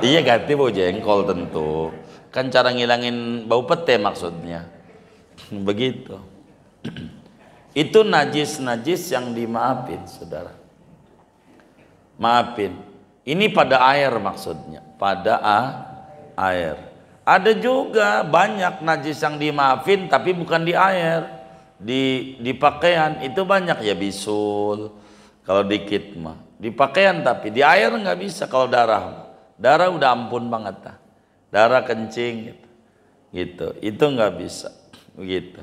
Iya ganti bau jengkol tentu. Kan cara ngilangin bau pete maksudnya. Begitu. Itu najis yang dimaafin, saudara. Maafin. Ini pada air maksudnya, pada air. Ada juga banyak najis yang dimaafin tapi bukan di air, di pakaian itu banyak ya, bisul. Kalau dikit mah di pakaian, tapi di air nggak bisa. Kalau darah udah ampun banget dah. Darah kencing gitu. Itu nggak bisa begitu.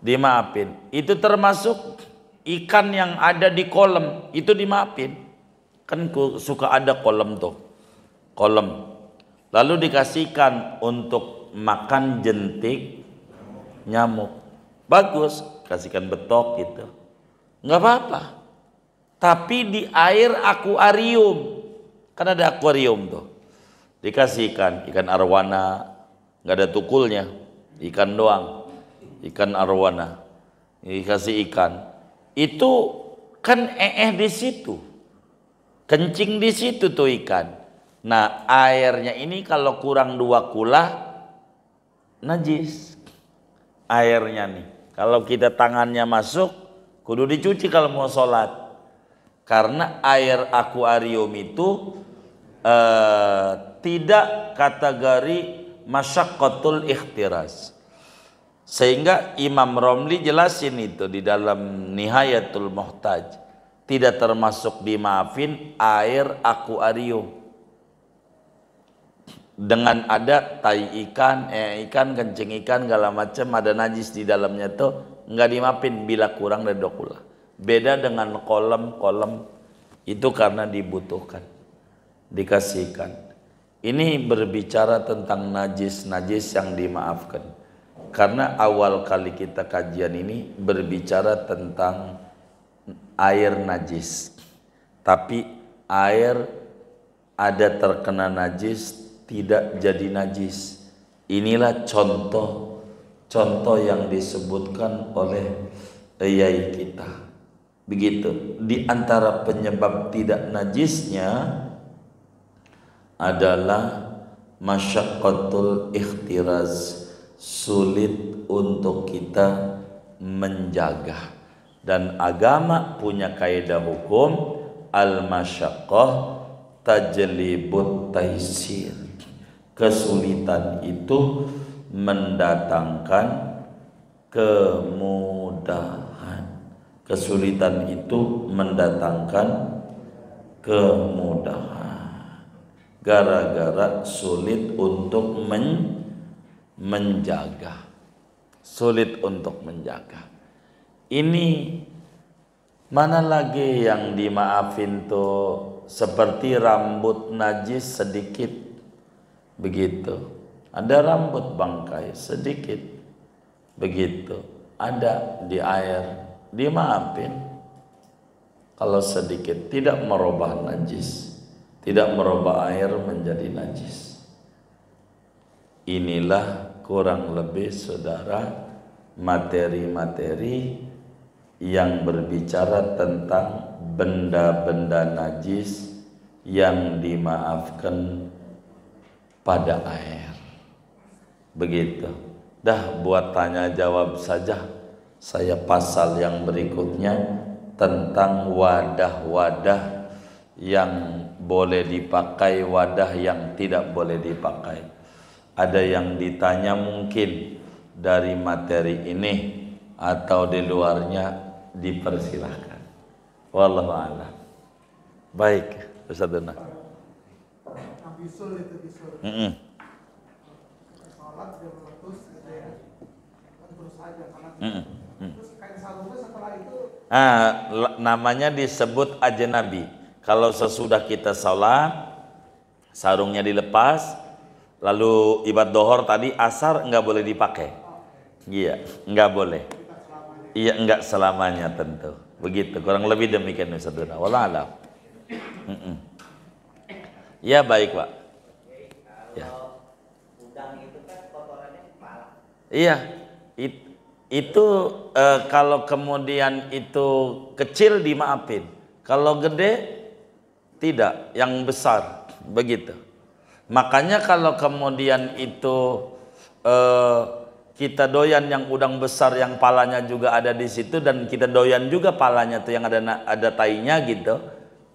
Dimaafin. Itu termasuk ikan yang ada di kolam itu dimaafin. Kan suka ada kolam tuh, lalu dikasihkan untuk makan jentik nyamuk, bagus, kasihkan betok gitu, nggak apa-apa. Tapi di air akuarium, kan ada akuarium tuh, dikasihkan ikan arwana, nggak ada tukulnya, ikan doang, ikan arwana, dikasih ikan, itu kan di situ, kencing di situ tuh ikan. Nah airnya ini kalau kurang 2 kula najis airnya nih. Kalau kita tangannya masuk, kudu dicuci kalau mau sholat, karena air akuarium itu tidak kategori masyaqqatul ikhtiras. Sehingga Imam Romli jelasin itu di dalam Nihayatul Muhtaj, tidak termasuk dimaafin air akuarium. Dengan ada tai ikan, ikan, kencing ikan, segala macam ada najis di dalamnya tuh nggak dimaafin bila kurang dari 2 kula. Beda dengan kolam itu karena dibutuhkan, dikasihkan. Ini berbicara tentang najis yang dimaafkan. Karena awal kali kita kajian ini berbicara tentang air najis. Tapi air ada terkena najis, tidak jadi najis. Inilah contoh yang disebutkan oleh yai kita. Begitu. Di antara penyebab tidak najisnya adalah masyaqqatul ikhtiraz, sulit untuk kita menjaga. Dan agama punya kaidah hukum al-masyaqqah tajlibut taisir. Kesulitan itu mendatangkan kemudahan. Kesulitan itu mendatangkan kemudahan. Gara-gara sulit untuk menjaga. Sulit untuk menjaga. Ini mana lagi yang dimaafin tuh, seperti rambut najis sedikit. Begitu, ada rambut bangkai sedikit, begitu, ada di air, dimaafin. Kalau sedikit, tidak merubah najis, tidak merubah air menjadi najis. Inilah kurang lebih saudara materi-materi yang berbicara tentang benda-benda najis yang dimaafkan pada air. Begitu. Dah, buat tanya jawab saja. Saya pasal yang berikutnya tentang wadah-wadah yang boleh dipakai, wadah yang tidak boleh dipakai. Ada yang ditanya mungkin dari materi ini atau di luarnya, dipersilahkan. Wallahu a'lam. Baik, Ustaz Dona. Bisul itu bisul. Sholat jam letus gitu ya. Terus aja karena terus kain sarungnya setelah itu namanya disebut ajnabi. Kalau sesudah kita sholat, sarungnya dilepas, lalu ibadah dohor tadi asar nggak boleh dipakai. Iya, nggak boleh. Iya, nggak selamanya tentu. Begitu, kurang lebih demikian Ustaz Dona. Wallahu a'lam. Ya baik Pak. Ya. Udang itu kan kotorannya kepala. Iya, itu kalau kemudian itu kecil dimaafin. Kalau gede tidak, yang besar begitu. Makanya kalau kemudian itu kita doyan yang udang besar yang palanya juga ada di situ, dan kita doyan juga palanya tuh yang ada tainya gitu.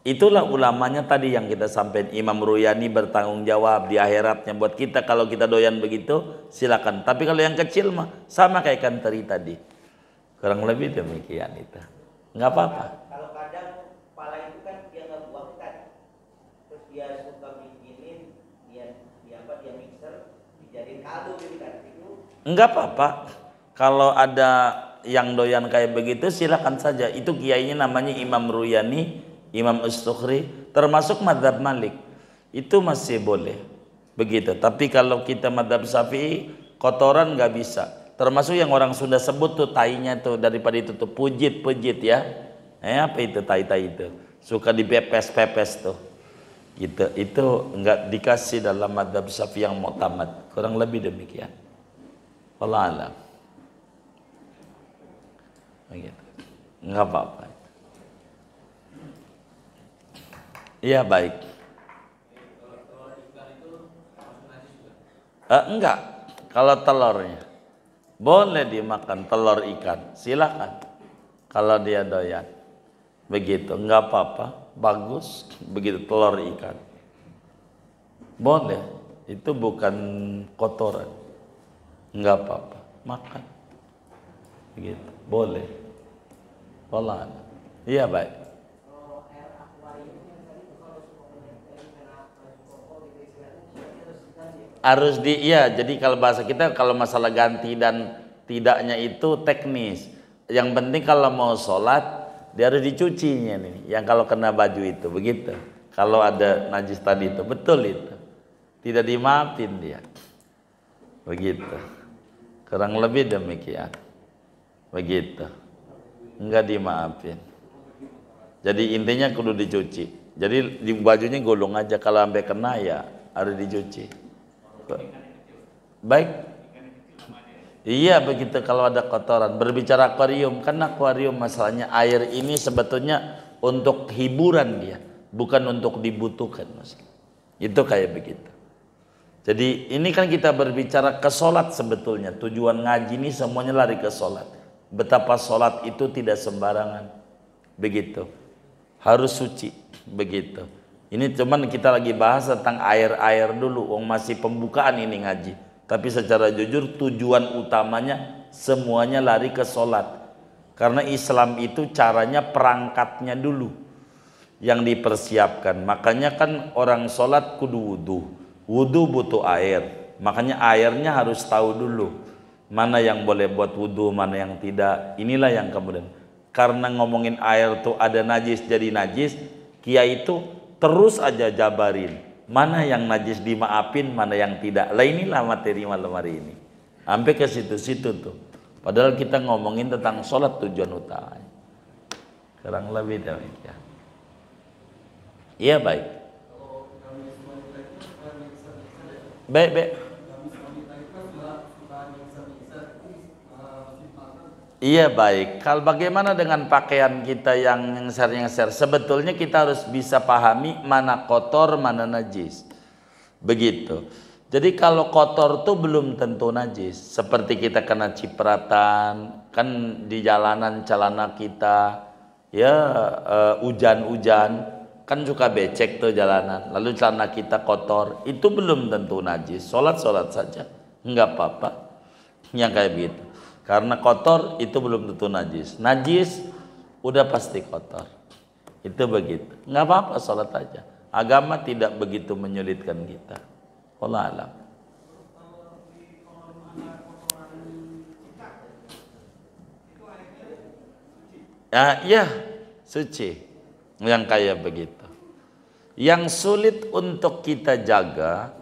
Itulah ulamanya tadi yang kita sampaikan, Imam Ruyani bertanggung jawab di akhiratnya buat kita. Kalau kita doyan begitu silakan, tapi kalau yang kecil mah sama kayak ikan teri tadi, kurang lebih demikian itu, nggak apa-apa. Kalau kadang pala itu kan dia nggak buang kan, terus dia suka bikinin, dia mixer dijadiin kaldu gitu kan, itu nggak apa-apa. Kalau ada yang doyan kayak begitu silakan saja. Itu kiainya namanya Imam Ruyani, Imam As-Sukhri, termasuk madhab Malik, itu masih boleh begitu. Tapi kalau kita madhab Syafi'i, kotoran nggak bisa. Termasuk yang orang Sunda sebut tuh tainya tuh, daripada itu tuh pujit ya. Apa itu tai itu? Suka dipepes tuh. Gitu. Itu nggak dikasih dalam madhab Syafi'i yang mu'tamad. Kurang lebih demikian. wallahu alam. Begitu. Enggak apa-apa. Iya baik. Enggak. Kalau telurnya boleh dimakan telur ikan, silakan. Kalau dia doyan, begitu, enggak apa-apa, bagus. Begitu telur ikan, boleh. Itu bukan kotoran, enggak apa-apa, makan. Begitu, boleh. Pola. Iya baik. Harus iya, jadi kalau bahasa kita kalau masalah ganti dan tidaknya itu teknis. Yang penting kalau mau sholat dia harus dicucinya nih. Yang kalau kena baju itu begitu. Kalau ada najis tadi itu betul itu. Tidak dimaafin dia. Begitu. Kurang lebih demikian. Begitu. Enggak dimaafin. Jadi intinya kudu dicuci. Jadi di bajunya gulung aja, kalau sampai kena ya harus dicuci. Baik. Iya begitu kalau ada kotoran. Berbicara akuarium, kan akuarium masalahnya air ini sebetulnya untuk hiburan dia, bukan untuk dibutuhkan mas. Itu kayak begitu. Jadi ini kan kita berbicara ke sholat sebetulnya. Tujuan ngaji ini semuanya lari ke sholat. Betapa sholat itu tidak sembarangan. Begitu. Harus suci. Begitu. Ini cuman kita lagi bahas tentang air-air dulu. Masih pembukaan ini ngaji. Tapi secara jujur tujuan utamanya semuanya lari ke sholat. Karena Islam itu caranya perangkatnya dulu yang dipersiapkan. Makanya kan orang sholat kudu wudu. Wudu butuh air. Makanya airnya harus tahu dulu. Mana yang boleh buat wudu, mana yang tidak. Inilah yang kemudian. Karena ngomongin air tuh ada najis jadi najis. Kiai itu terus aja jabarin. Mana yang najis dimaafin, mana yang tidak. Lah inilah materi malam hari ini. Sampai ke situ-situ tuh. Padahal kita ngomongin tentang sholat tujuan utama. Kurang lebih demikian. Iya baik. Baik. Iya baik. Kalau bagaimana dengan pakaian kita yang nyengser? Sebetulnya kita harus bisa pahami mana kotor, mana najis. Begitu. Jadi kalau kotor tuh belum tentu najis. Seperti kita kena cipratan, kan di jalanan celana kita, ya hujan-hujan, kan suka becek tuh jalanan. Lalu celana kita kotor, itu belum tentu najis. Sholat saja, nggak apa-apa. Yang kayak begitu. Karena kotor itu belum tentu najis. Najis udah pasti kotor. Itu begitu. Nggak apa-apa sholat aja. Agama tidak begitu menyulitkan kita. Wallahu alam. Ya, suci. Yang kayak begitu. Yang sulit untuk kita jaga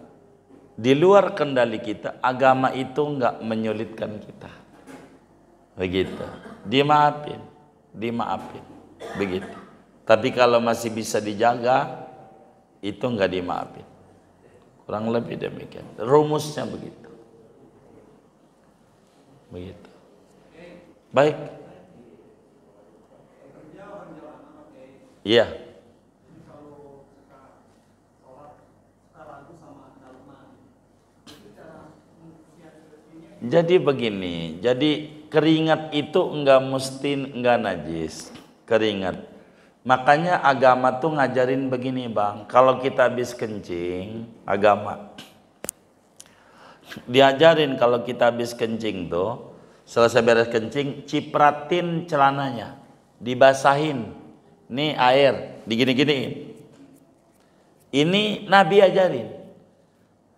di luar kendali kita, agama itu nggak menyulitkan kita. Begitu, dimaafin, begitu. Tapi kalau masih bisa dijaga, itu enggak dimaafin. Kurang lebih demikian. Rumusnya begitu. Begitu. Baik. Iya. Jadi begini, keringat itu enggak mesti enggak najis, keringat. Makanya agama tuh ngajarin begini bang, kalau kita habis kencing, agama diajarin kalau kita habis kencing tuh, selesai beres kencing, cipratin celananya, dibasahin, nih air, digini-giniin. Ini Nabi ajarin,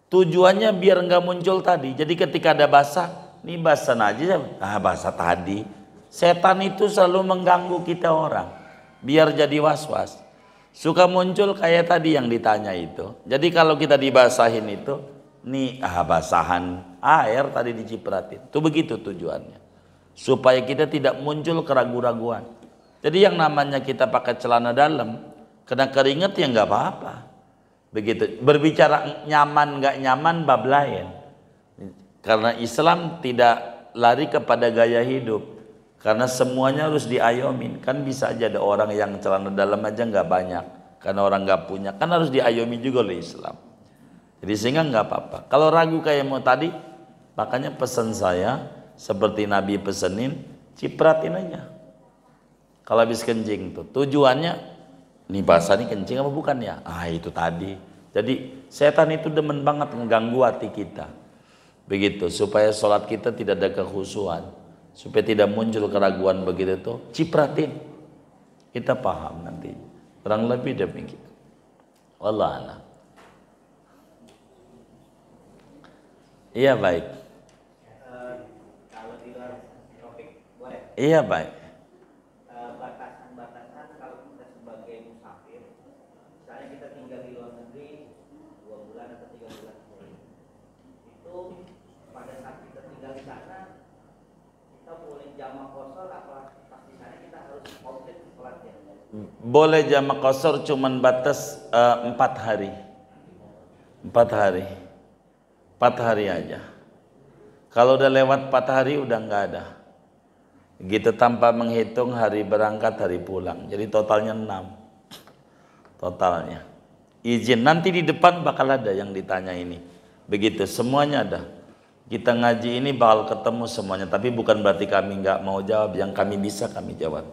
tujuannya biar enggak muncul tadi. Jadi ketika ada basah, ini basah najis, basah tadi. Setan itu selalu mengganggu kita orang, biar jadi was-was. Suka muncul kayak tadi yang ditanya itu. Jadi kalau kita dibasahin itu, nih basahan air tadi dicipratin. Itu begitu tujuannya. Supaya kita tidak muncul keraguan-raguan. Jadi yang namanya kita pakai celana dalam, kena keringat ya nggak apa-apa. Begitu. Berbicara nyaman nggak nyaman bab lain. Karena Islam tidak lari kepada gaya hidup, karena semuanya harus diayomin. Kan bisa aja ada orang yang celana dalam aja nggak banyak, karena orang nggak punya, kan harus diayomi juga oleh Islam. Jadi sehingga nggak apa-apa. Kalau ragu kayak mau tadi, makanya pesan saya seperti Nabi pesenin, cipratin aja. Kalau habis kencing tuh, tujuannya nih bahasa ini kencing apa bukan ya? Ah itu tadi. Jadi setan itu demen banget mengganggu hati kita. Begitu, supaya sholat kita tidak ada kekhusyuan, supaya tidak muncul keraguan begitu tuh, cipratin. Kita paham nanti. Kurang lebih demikian. Wallah a'lam. Iya baik. Kalau di luar topik boleh. Iya baik. Batasan-batasan kalau kita sebagai musafir, misalnya kita tinggal di luar negeri 2 bulan atau 3 bulan, itu pada saat kita tinggal di sana kita boleh jamak qashar apa pas di sana kita harus komplit sholatnya? Boleh jamak qashar cuman batas 4 hari. 4 hari. 4 hari aja. Kalau udah lewat 4 hari udah nggak ada. Gitu tanpa menghitung hari berangkat, hari pulang. Jadi totalnya 6. Totalnya. Izin nanti di depan bakal ada yang ditanya ini. Begitu semuanya ada. Kita ngaji ini bakal ketemu semuanya, tapi bukan berarti kami nggak mau jawab. Yang kami bisa kami jawab.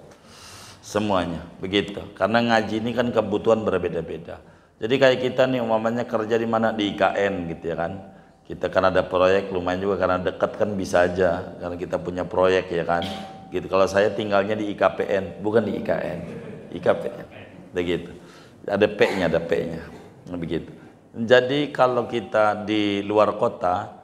Semuanya. Begitu. Karena ngaji ini kan kebutuhan berbeda-beda. Jadi kayak kita nih umpamanya kerja di mana, di IKN gitu ya kan. Kita kan ada proyek lumayan juga, karena dekat kan bisa aja karena kita punya proyek ya kan. Gitu. Kalau saya tinggalnya di IKPN, bukan di IKN. IKPN. Begitu. Ada P-nya, ada P-nya. Begitu. Jadi kalau kita di luar kota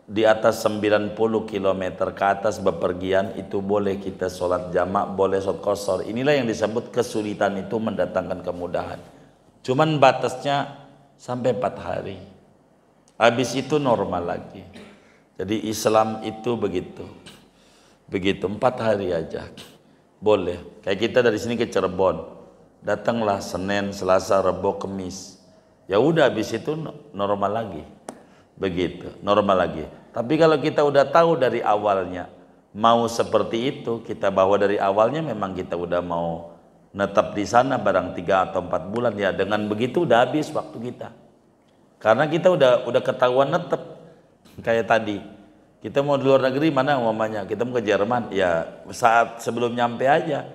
di atas 90 km ke atas bepergian itu boleh kita sholat jamak, boleh sholat qashar. Inilah yang disebut kesulitan itu mendatangkan kemudahan. Cuman batasnya sampai 4 hari. Habis itu normal lagi. Jadi Islam itu begitu. Begitu 4 hari aja. Boleh. Kayak kita dari sini ke Cirebon. Datanglah Senin, Selasa, Rabu, Kamis. Ya udah habis itu normal lagi. Begitu, normal lagi. Tapi kalau kita udah tahu dari awalnya mau seperti itu, kita bawa dari awalnya memang kita udah mau netap di sana barang 3 atau 4 bulan ya, dengan begitu udah habis waktu kita. Karena kita udah ketahuan netep. Kayak tadi kita mau di luar negeri mana umpamanya, kita mau ke Jerman ya saat sebelum nyampe aja.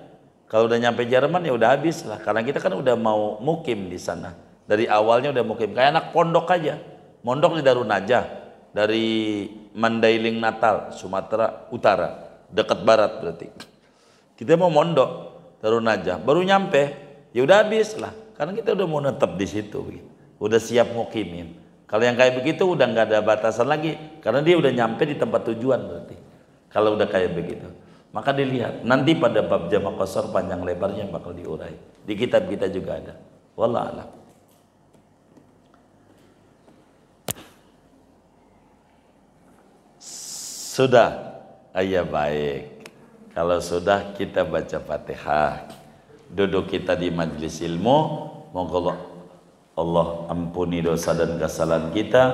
Kalau udah nyampe Jerman ya udah habis lah, karena kita kan udah mau mukim di sana. Dari awalnya udah mukim, kayak anak pondok aja. Mondok di Darun Najah, dari Mandailing Natal, Sumatera Utara, dekat barat berarti. Kita mau mondok Darun Najah, baru nyampe, ya udah habis lah, karena kita udah mau netep di situ, udah siap mukimin. Kalau yang kayak begitu udah nggak ada batasan lagi, karena dia udah nyampe di tempat tujuan berarti. Kalau udah kayak begitu, maka dilihat nanti pada bab jamak qashar panjang lebarnya bakal diurai. Di kitab kita juga ada. Wallah alam. Sudah, ayah baik. Kalau sudah kita baca Fatihah. Duduk kita di majlis ilmu. Moga Allah ampuni dosa dan kesalahan kita.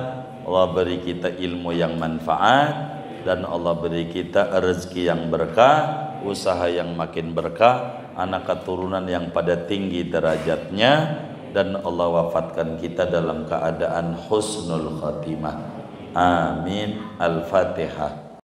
Allah beri kita ilmu yang manfaat. Dan Allah beri kita rezeki yang berkah. Usaha yang makin berkah. Anak keturunan yang pada tinggi derajatnya. Dan Allah wafatkan kita dalam keadaan husnul khatimah. Amin. Al-Fatihah.